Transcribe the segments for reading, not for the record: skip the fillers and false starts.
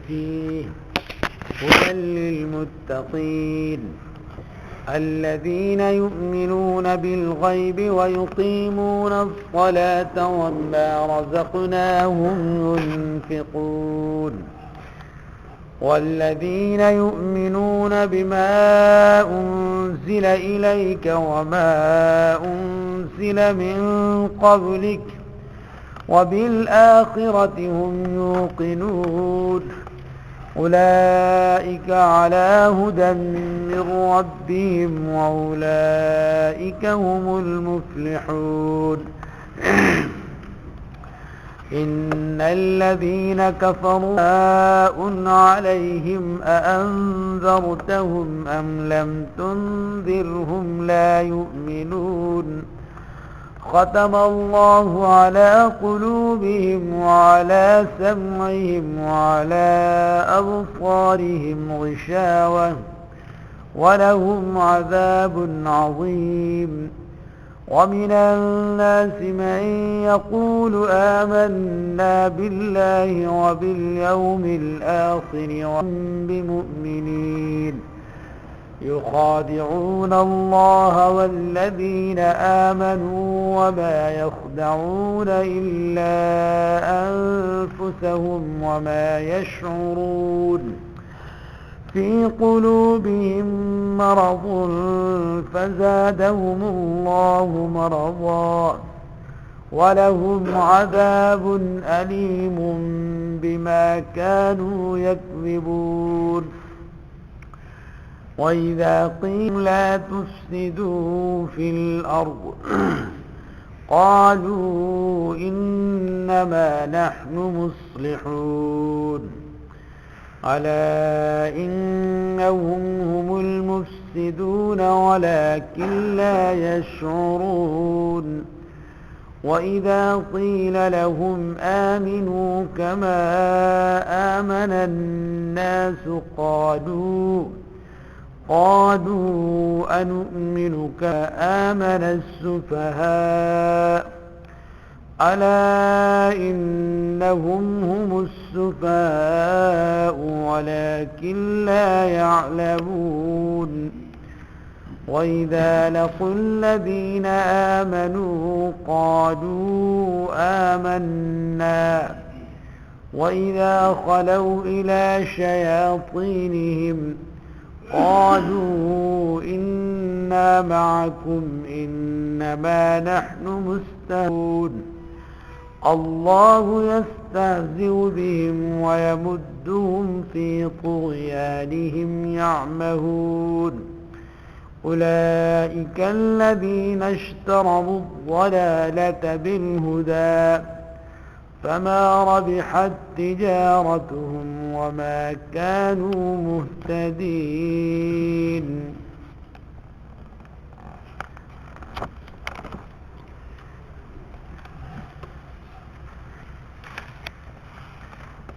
فيه هدى للمتقين الذين يؤمنون بالغيب ويقيمون الصلاة ومما رزقناهم ينفقون والذين يؤمنون بما أنزل إليك وما أنزل من قبلك وبالآخرة هم يوقنون أولئك على هدى من ربهم وأولئك هم المفلحون إن الذين كفروا سواء عليهم أأنذرتهم أم لم تنذرهم لا يؤمنون ختم الله على قلوبهم وعلى سمعهم وعلى أبصارهم غشاوة ولهم عذاب عظيم ومن الناس من يقول آمنا بالله وباليوم الآخر وهم بمؤمنين يخادعون الله والذين آمنوا وما يخدعون إلا أنفسهم وما يشعرون في قلوبهم مرض فزادهم الله مرضا ولهم عذاب أليم بما كانوا يكذبون وإذا قيل لا تفسدوا في الأرض قالوا إنما نحن مصلحون ألا إنهم هم المفسدون ولكن لا يشعرون وإذا قيل لهم آمنوا كما آمن الناس قالوا أنؤمن كآمن السفهاء ألا إنهم هم السفهاء ولكن لا يعلمون وإذا لقوا الذين آمنوا قالوا آمنا وإذا خلوا إلى شياطينهم قالوا إنا معكم إنما نحن مستهزئون الله يستهزئ بهم ويمدهم في طغيانهم يعمهون أولئك الذين اشتروا الضلالة بالهدى فما ربحت تجارتهم وما كانوا مهتدين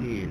3।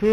6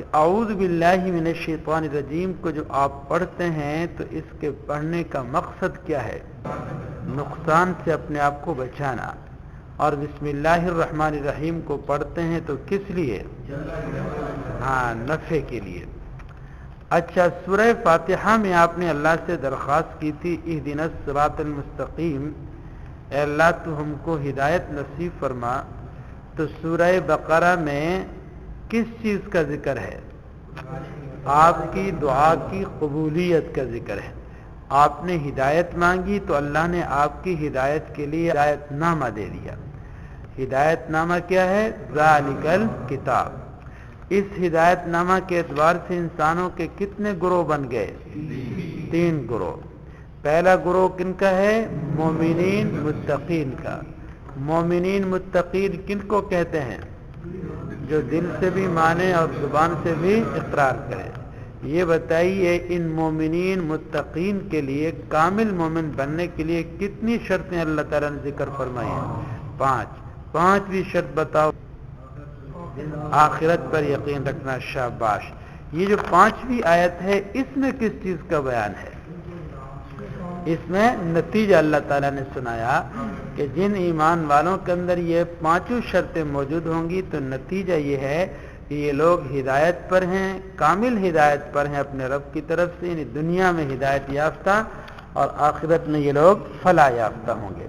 کہ اعوذ باللہ من الشیطان الرجیم کو جو آپ پڑھتے ہیں تو اس کے پڑھنے کا مقصد کیا ہے؟ نقصان سے اپنے آپ کو بچانا. اور بسم اللہ الرحمن الرحیم کو پڑھتے ہیں تو کس لیے؟ نفع کے لیے. اچھا، سورہ فاتحہ میں آپ نے اللہ سے درخواست کی تھی اہدنا الصراط المستقیم، اے اللہ تو ہم کو ہدایت نصیب فرما. تو سورہ بقرہ میں کس چیز کا ذکر ہے؟ آپ کی دعا کی قبولیت کا ذکر ہے. آپ نے ہدایت مانگی تو اللہ نے آپ کی ہدایت کے لیے ہدایت نامہ دے دیا. ہدایت نامہ کیا ہے؟ ذالک الکتاب. اس ہدایت نامہ کے اعتبار سے انسانوں کے کتنے گروہ بن گئے؟ 3 گروہ. پہلا گروہ کن کا ہے؟ مومنین متقین کا. مومنین متقین کن کو کہتے ہیں؟ جو دل سے بھی مانے اور زبان سے بھی اقرار کرے. یہ بتائیے ان مومنین متقین کے لیے کامل مومن بننے کے لیے کتنی شرطیں اللہ تعالیٰ نے ذکر فرمائی ہیں؟ 5. 5ویں شرط بتاؤ. آخرت پر یقین رکھنا. شاباش. یہ جو 5ویں آیت ہے اس میں کس چیز کا بیان ہے؟ اس میں نتیجہ اللہ تعالیٰ نے سنایا کہ جن ایمان والوں کے اندر یہ 5 شرطیں موجود ہوں گی تو نتیجہ یہ ہے کہ یہ لوگ ہدایت پر ہیں، کامل ہدایت پر ہیں اپنے رب کی طرف سے، یعنی دنیا میں ہدایت یافتہ اور آخرت میں یہ لوگ فلاح یافتہ ہوں گے.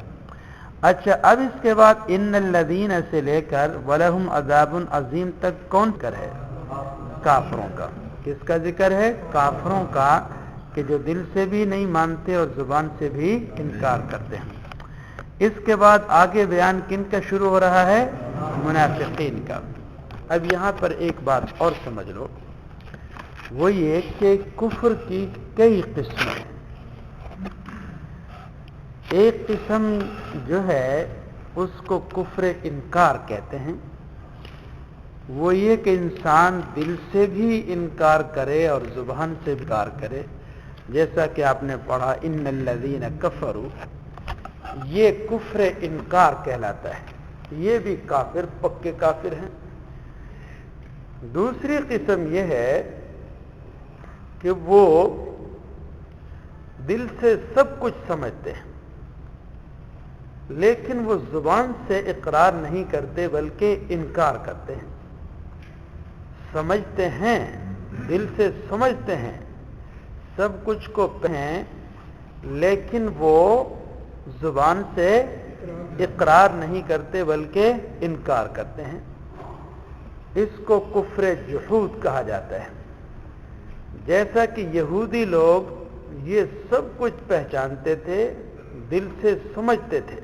اچھا، اب اس کے بعد ان الذین سے لے کر ولہم عذاب عظیم تک کون کر ہے؟ کافروں کا. کس کا ذکر ہے؟ کافروں کا، کہ جو دل سے بھی نہیں مانتے اور زبان سے بھی انکار کرتے ہیں. اس کے بعد آگے بیان کن کا شروع ہو رہا ہے؟ منافقین کا. اب یہاں پر ایک بات اور سمجھ لو، وہ یہ کہ کفر کی کئی قسمیں ہیں. ایک قسم جو ہے اس کو کفر انکار کہتے ہیں. وہ یہ کہ انسان دل سے بھی انکار کرے اور زبان سے بھی انکار کرے، جیسا کہ آپ نے پڑھا ان الذین کفروا. یہ کفر انکار کہلاتا ہے. یہ بھی کافر، پکے کافر ہیں. دوسری قسم یہ ہے کہ وہ دل سے سب کچھ سمجھتے ہیں لیکن وہ زبان سے اقرار نہیں کرتے بلکہ انکار کرتے ہیں. سمجھتے ہیں، دل سے سمجھتے ہیں، سب کچھ کو ہیں، لیکن وہ زبان سے اقرار نہیں کرتے بلکہ انکار کرتے ہیں. اس کو کفر جحود کہا جاتا ہے. جیسا کہ یہودی لوگ یہ سب کچھ پہچانتے تھے، دل سے سمجھتے تھے.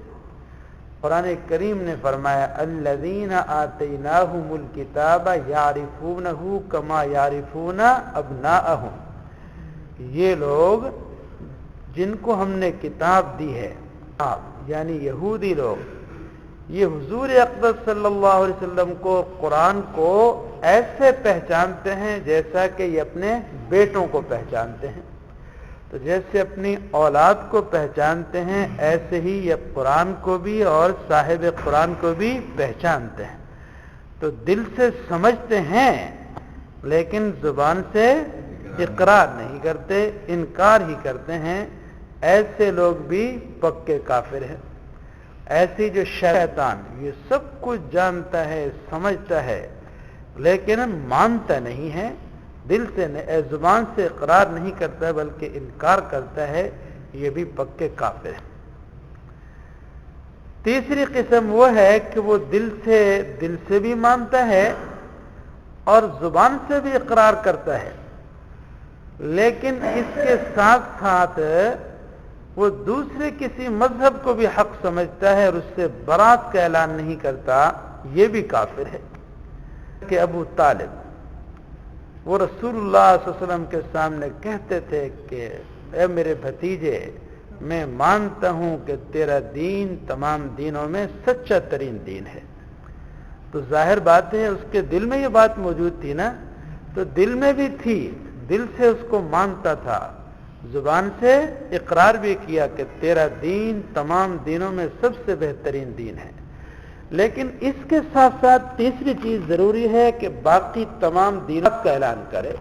قرآن کریم نے فرمایا الذین آتیناہم الکتاب یعرفونہ کما یعرفون ابناءہم. یہ لوگ جن کو ہم نے کتاب دی ہے، یعنی یہودی لوگ، یہ حضور اقدس صلی اللہ علیہ وسلم کو، قرآن کو ایسے پہچانتے ہیں جیسا کہ یہ اپنے بیٹوں کو پہچانتے ہیں. تو جیسے اپنی اولاد کو پہچانتے ہیں ایسے ہی یہ قرآن کو بھی اور صاحب قرآن کو بھی پہچانتے ہیں. تو دل سے سمجھتے ہیں لیکن زبان سے اقرار نہیں کرتے، انکار ہی کرتے ہیں. ایسے لوگ بھی پکے کافر ہیں. ایسی جو شیطان یہ سب کچھ جانتا ہے، سمجھتا ہے لیکن مانتا نہیں ہے، دل سے زبان سے اقرار نہیں کرتا بلکہ انکار کرتا ہے، یہ بھی پکے کافر ہیں. تیسری قسم وہ ہے کہ وہ دل سے بھی مانتا ہے اور زبان سے بھی اقرار کرتا ہے، لیکن اس کے ساتھ ساتھ وہ دوسرے کسی مذہب کو بھی حق سمجھتا ہے اور اس سے برات کا اعلان نہیں کرتا. یہ بھی کافر ہے. کہ ابو طالب وہ رسول اللہ صلی اللہ علیہ وسلم کے سامنے کہتے تھے کہ اے میرے بھتیجے، میں مانتا ہوں کہ تیرا دین تمام دینوں میں سچا ترین دین ہے. تو ظاہر بات ہے اس کے دل میں یہ بات موجود تھی نا، تو دل میں بھی تھی، دل سے اس کو مانتا تھا، زبان سے اقرار بھی کیا کہ تیرا دین تمام دینوں میں سب سے بہترین دین ہے. لیکن اس کے ساتھ ساتھ تیسری چیز ضروری ہے کہ باقی تمام دینات کا اعلان کرے.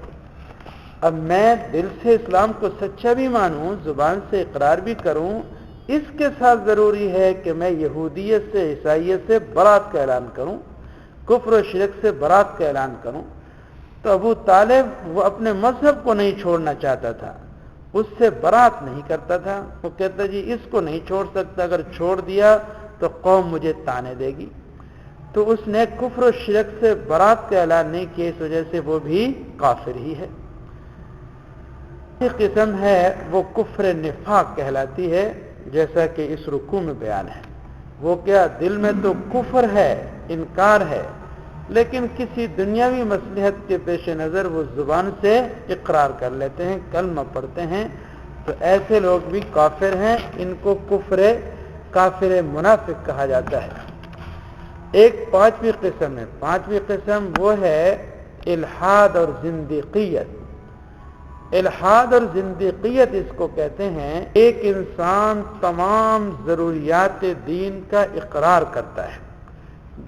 اب میں دل سے اسلام کو سچا بھی مانوں، زبان سے اقرار بھی کروں، اس کے ساتھ ضروری ہے کہ میں یہودیت سے، عیسائیت سے برات کا اعلان کروں، کفر و شرک سے برات کا اعلان کروں. تو ابو طالب وہ اپنے مذہب کو نہیں چھوڑنا چاہتا تھا، اس سے برات نہیں کرتا تھا. وہ کہتا جی اس کو نہیں چھوڑ سکتا، اگر چھوڑ دیا تو قوم مجھے تانے دے گی. تو اس نے کفر و شرک سے برات کا اعلان نہیں کیا، اس وجہ سے وہ بھی کافر ہی ہے. یہ قسم ہے وہ کفر نفاق کہلاتی ہے، جیسا کہ اس رکوع میں بیان ہے. وہ کیا دل میں تو کفر ہے، انکار ہے، لیکن کسی دنیاوی مصلحت کے پیش نظر وہ زبان سے اقرار کر لیتے ہیں، کلمہ پڑھتے ہیں. تو ایسے لوگ بھی کافر ہیں، ان کو کافر منافق کہا جاتا ہے. ایک پانچویں قسم ہے، پانچویں قسم وہ ہے الحاد اور زندیقیت. الحاد اور زندیقیت اس کو کہتے ہیں ایک انسان تمام ضروریات دین کا اقرار کرتا ہے،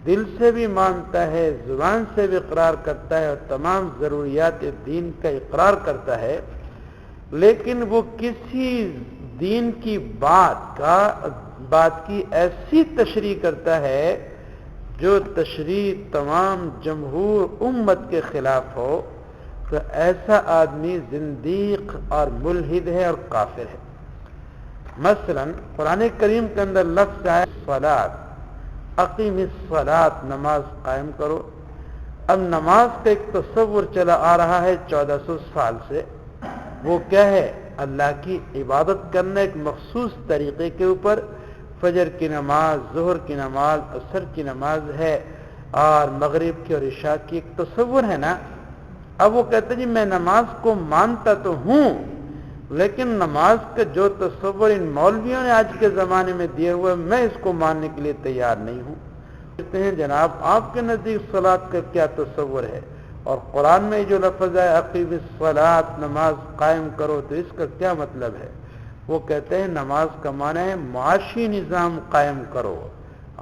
دل سے بھی مانتا ہے، زبان سے بھی اقرار کرتا ہے اور تمام ضروریات دین کا اقرار کرتا ہے، لیکن وہ کسی دین کی بات کی ایسی تشریح کرتا ہے جو تشریح تمام جمہور امت کے خلاف ہو، تو ایسا آدمی زندیق اور ملحد ہے اور کافر ہے. مثلا قرآن کریم کے اندر لفظ ہے صلاۃ، اقیم الصلاۃ، نماز قائم کرو. اب نماز کا ایک تصور چلا آ رہا ہے 1400 سال سے. وہ کیا ہے؟ اللہ کی عبادت کرنا ایک مخصوص طریقے کے اوپر. فجر کی نماز، ظہر کی نماز، عصر کی نماز ہے، اور مغرب کی اور عشاء کی ایک تصور ہے نا. اب وہ کہتے ہیں جی میں نماز کو مانتا تو ہوں، لیکن نماز کا جو تصور ان مولویوں نے آج کے زمانے میں دیا ہوا ہے، میں اس کو ماننے کے لیے تیار نہیں ہوں. کہتے ہیں جناب آپ کے نزدیک صلاۃ کا کیا تصور ہے؟ اور قرآن میں جو لفظ ہے اقیم الصلاۃ، نماز قائم کرو، تو اس کا کیا مطلب ہے؟ وہ کہتے ہیں نماز کا معنی ہے معاشی نظام قائم کرو.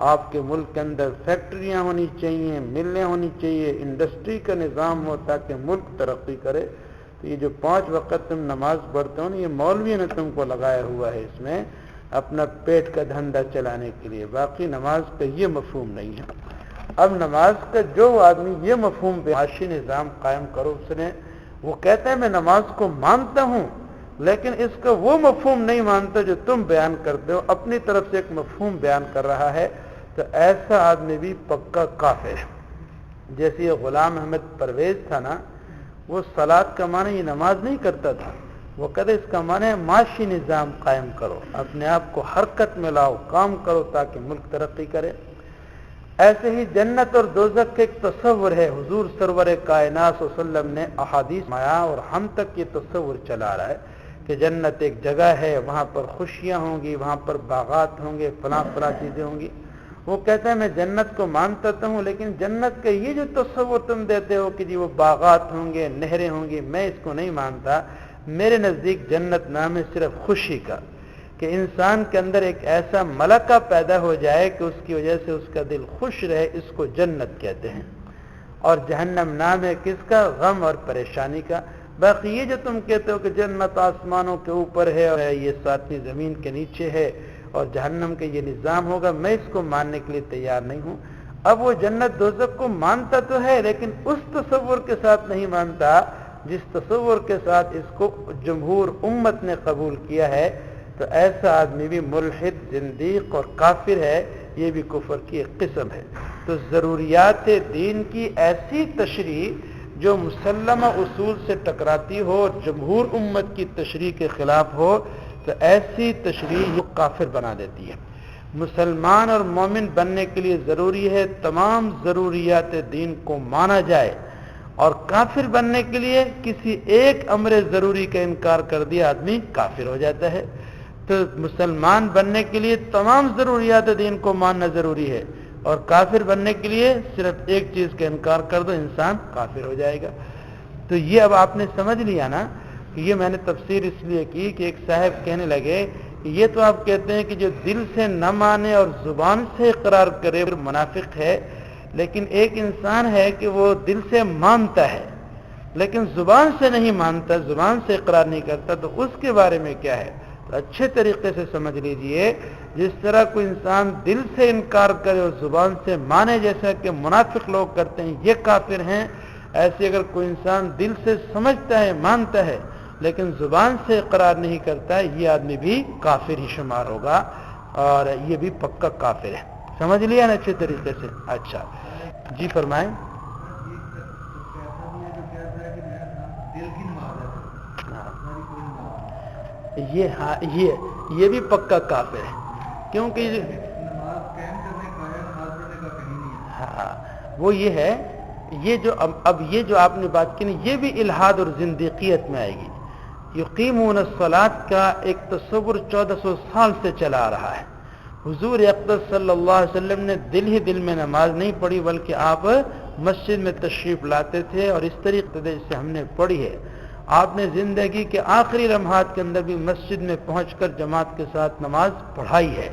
آپ کے ملک کے اندر فیکٹریاں ہونی چاہیے، ملیں ہونی چاہیے، انڈسٹری کا نظام ہو تاکہ ملک ترقی کرے. تو یہ جو 5 وقت تم نماز پڑھتے ہو نا، یہ مولوی نے تم کو لگایا ہوا ہے اس میں اپنا پیٹ کا دھندا چلانے کے لیے. باقی نماز کا یہ مفہوم نہیں ہے. اب نماز کا جو آدمی یہ مفہوم معاشی نظام قائم کرو، اس نے وہ کہتا ہے میں نماز کو مانتا ہوں، لیکن اس کا وہ مفہوم نہیں مانتا جو تم بیان کرتے ہو، اپنی طرف سے ایک مفہوم بیان کر رہا ہے. تو ایسا آدمی بھی پکا کافر ہے. جیسے یہ غلام احمد پرویز تھا نا، وہ صلاۃ کا معنی یہ نماز نہیں کرتا تھا، وہ کہتے اس کا معنی ہے معاشی نظام قائم کرو، اپنے آپ کو حرکت میں لاؤ، کام کرو تاکہ ملک ترقی کرے. ایسے ہی جنت اور دوزخ کا ایک تصور ہے. حضور سرور کائنات صلی اللہ علیہ وسلم نے احادیث میں اور ہم تک یہ تصور چلا رہا ہے کہ جنت ایک جگہ ہے، وہاں پر خوشیاں ہوں گی، وہاں پر باغات ہوں گے، فلاں چیزیں ہوں گی. وہ کہتا ہے میں جنت کو مانتا تو ہوں، لیکن جنت کا یہ جو تصور تم دیتے ہو کہ جی وہ باغات ہوں گے، نہریں ہوں گی، میں اس کو نہیں مانتا. میرے نزدیک جنت نام ہے صرف خوشی کا، کہ انسان کے اندر ایک ایسا ملکہ پیدا ہو جائے کہ اس کی وجہ سے اس کا دل خوش رہے، اس کو جنت کہتے ہیں. اور جہنم نام ہے کس کا؟ غم اور پریشانی کا. باقی یہ جو تم کہتے ہو کہ جنت آسمانوں کے اوپر ہے اور یہ ساتویں زمین کے نیچے ہے اور جہنم کا یہ نظام ہوگا، میں اس کو ماننے کے لیے تیار نہیں ہوں. اب وہ جنت دوزخ کو مانتا تو ہے، لیکن اس تصور کے ساتھ نہیں مانتا جس تصور کے ساتھ اس کو جمہور امت نے قبول کیا ہے. تو ایسا آدمی بھی ملحد، زندیق اور کافر ہے. یہ بھی کفر کی ایک قسم ہے. تو ضروریات دین کی ایسی تشریح جو مسلمہ اصول سے ٹکراتی ہو اور جمہور امت کی تشریح کے خلاف ہو، تو ایسی تشریح کافر بنا دیتی ہے. مسلمان اور مومن بننے کے لیے ضروری ہے تمام ضروریات دین کو مانا جائے، اور کافر بننے کے لیے کسی ایک امر ضروری کا انکار کر دیا آدمی کافر ہو جاتا ہے. تو مسلمان بننے کے لیے تمام ضروریات دین کو ماننا ضروری ہے، اور کافر بننے کے لیے صرف ایک چیز کا انکار کر دو، انسان کافر ہو جائے گا. تو یہ اب آپ نے سمجھ لیا نا کہ یہ میں نے تفسیر اس لیے کی کہ ایک صاحب کہنے لگے یہ تو آپ کہتے ہیں کہ جو دل سے نہ مانے اور زبان سے اقرار کرے وہ منافق ہے، لیکن ایک انسان ہے کہ وہ دل سے مانتا ہے لیکن زبان سے نہیں مانتا، زبان سے اقرار نہیں کرتا، تو اس کے بارے میں کیا ہے؟ تو اچھے طریقے سے سمجھ لیجئے، جس طرح کوئی انسان دل سے انکار کرے اور زبان سے مانے جیسا کہ منافق لوگ کرتے ہیں یہ کافر ہیں، ایسے اگر کوئی انسان دل سے سمجھتا ہے مانتا ہے لیکن زبان سے اقرار نہیں کرتا ہے، یہ آدمی بھی کافر ہی شمار ہوگا اور یہ بھی پکا کافر ہے۔ سمجھ لیا نا اچھے طریقے سے؟ اچھا جی فرمائیں۔ یہ بھی پکا کافر ہے، کیونکہ ہاں وہ یہ ہے، یہ جو اب یہ جو آپ نے بات کی نا یہ بھی الحاد اور زندیقیت میں آئے گی۔ یقیمون الصلاۃ کا ایک تصور 1400 سال سے چلا آ رہا ہے۔ حضور اقدس صلی اللہ علیہ وسلم نے دل میں نماز نہیں پڑھی بلکہ آپ مسجد میں تشریف لاتے تھے اور اس طریقے سے ہم نے پڑھی ہے۔ آپ نے زندگی کے آخری لمحات کے اندر بھی مسجد میں پہنچ کر جماعت کے ساتھ نماز پڑھائی ہے،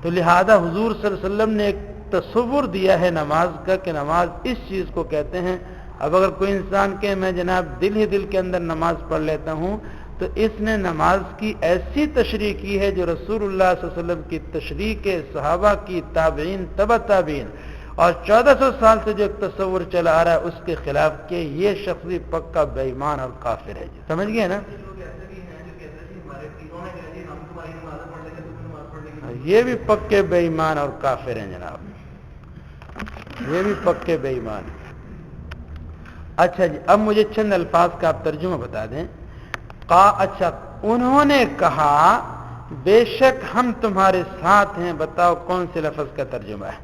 تو لہذا حضور صلی اللہ علیہ وسلم نے ایک تصور دیا ہے نماز کا کہ نماز اس چیز کو کہتے ہیں۔ اب اگر کوئی انسان کہ میں جناب دل کے اندر نماز پڑھ لیتا ہوں، تو اس نے نماز کی ایسی تشریح کی ہے جو رسول اللہ صلی اللہ علیہ وسلم کی تشریح کے، صحابہ کی، تابعین، تبع تابعین اور 1400 سال سے جو ایک تصور چلا آ رہا ہے اس کے خلاف کہ یہ شخص بھی پکا بے ایمان اور کافر ہے۔ سمجھ گئے نا؟ یہ بھی پکے بے ایمان اور کافر ہیں جناب، یہ بھی پکے بے ایمان۔ اچھا جی، اب مجھے چند الفاظ کا آپ ترجمہ بتا دیں۔ اچھا، انہوں نے کہا بے شک ہم تمہارے ساتھ ہیں، بتاؤ کون سے لفظ کا ترجمہ ہے؟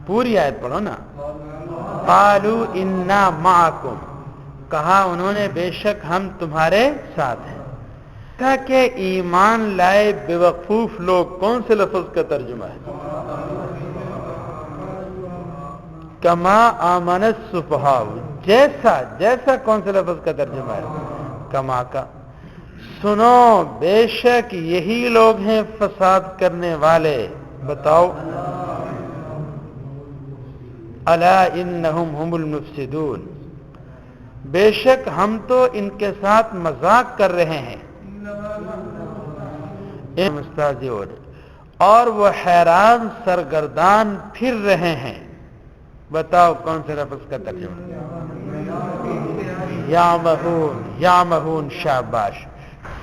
پوری آیت پڑھو نا۔ قالوا انا معکم، کہا انہوں نے بے شک ہم تمہارے ساتھ ہیں۔ کہا کہ ایمان لائے بیوقوف لوگ، کون سے لفظ کا ترجمہ ہے؟ کما آمن السفہاء، جیسا کون سے لفظ کا ترجمہ ہے؟ کما کا۔ سنو بے شک یہی لوگ ہیں فساد کرنے والے، بتاؤ۔ الا انہم ہم المفسدون، بے شک ہم تو ان کے ساتھ مذاق کر رہے ہیں، اور وہ حیران سرگردان پھر رہے ہیں، بتاؤ کون سے لفظ کا ترجمہ؟ یا مہون، شاباش۔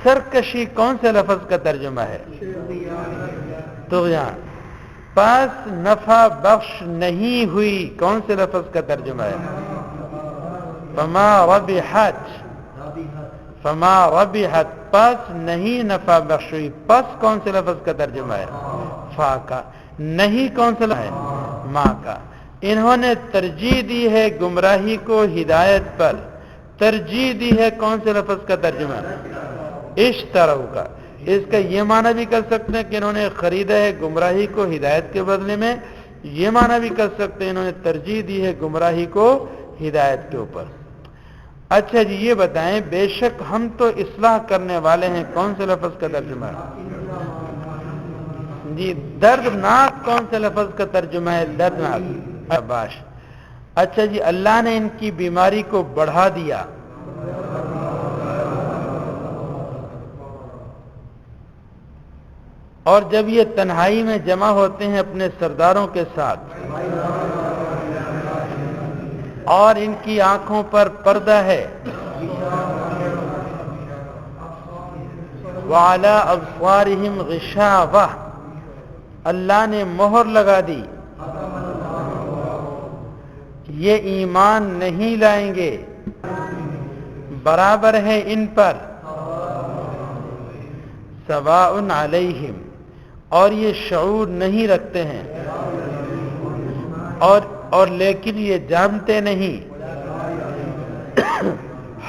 سرکشی کون سے لفظ کا ترجمہ ہے؟ طغیان۔ پس نفع بخش نہیں ہوئی، کون سے لفظ کا ترجمہ ہے؟ فما ربحت، پس نہیں نفع بخش ہوئی، پس کون سے لفظ کا ترجمہ ہے؟ فا کا۔ نہیں کون سے لفظ ہے؟ ما کا۔ انہوں نے ترجیح دی ہے گمراہی کو ہدایت پر، ترجیح دی ہے کون سے لفظ کا ترجمہ ہے؟ اشتروا کا۔ اس کا یہ معنی بھی کر سکتے ہیں کہ انہوں نے خریدا ہے گمراہی کو ہدایت کے بدلے میں، یہ معنی بھی کر سکتے ہیں انہوں نے ترجیح دی ہے گمراہی کو ہدایت کے اوپر۔ اچھا جی یہ بتائیں، بے شک ہم تو اصلاح کرنے والے ہیں، کون سے لفظ کا ترجمہ ہے؟ جی دردناک کون سے لفظ کا ترجمہ ہے؟ دردناک، شاباش۔ اچھا جی اللہ نے ان کی بیماری کو بڑھا دیا، اور جب یہ تنہائی میں جمع ہوتے ہیں اپنے سرداروں کے ساتھ اور ان کی آنکھوں پر پردہ ہے، وعلی ابصارہم غشاوہ، اللہ نے مہر لگا دی، یہ ایمان نہیں لائیں گے، برابر ہے ان پر، سواء علیہم، اور یہ شعور نہیں رکھتے ہیں، اور لیکن یہ جانتے نہیں،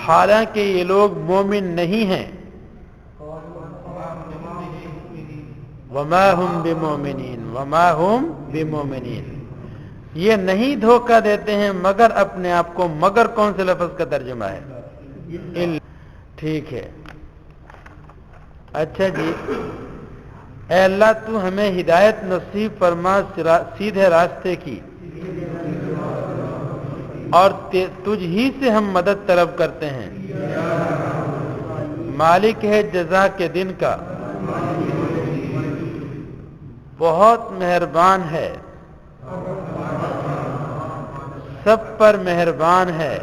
حالانکہ یہ لوگ مومن نہیں ہیں، وما هم بمؤمنین، یہ نہیں دھوکہ دیتے ہیں مگر اپنے آپ کو، مگر کون سے لفظ کا ترجمہ ہے؟ ٹھیک ہے۔ اچھا جی، اے اللہ تو ہمیں ہدایت نصیب فرما سیدھے راستے کی، اور تجھ ہی سے ہم مدد طلب کرتے ہیں۔ مالک ہے جزا کے دن کا، بہت مہربان ہے، سب پر مہربان ہے۔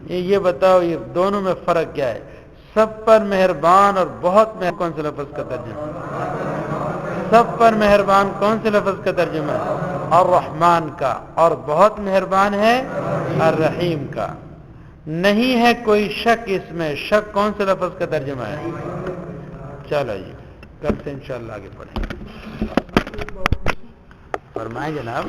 یہ بتاؤ یہ دونوں میں فرق کیا ہے؟ سب پر مہربان اور بہت مہربان کون سے لفظ کا ترجمہ؟ سب پر مہربان کون سے لفظ کا ترجمہ ہے؟ الرحمن کا، اور بہت مہربان ہے الرحیم کا۔ نہیں ہے کوئی شک اس میں، شک کون سے لفظ کا ترجمہ ہے؟ چلو جی، کل سے انشاءاللہ آگے پڑھیں۔ فرمائیں جناب۔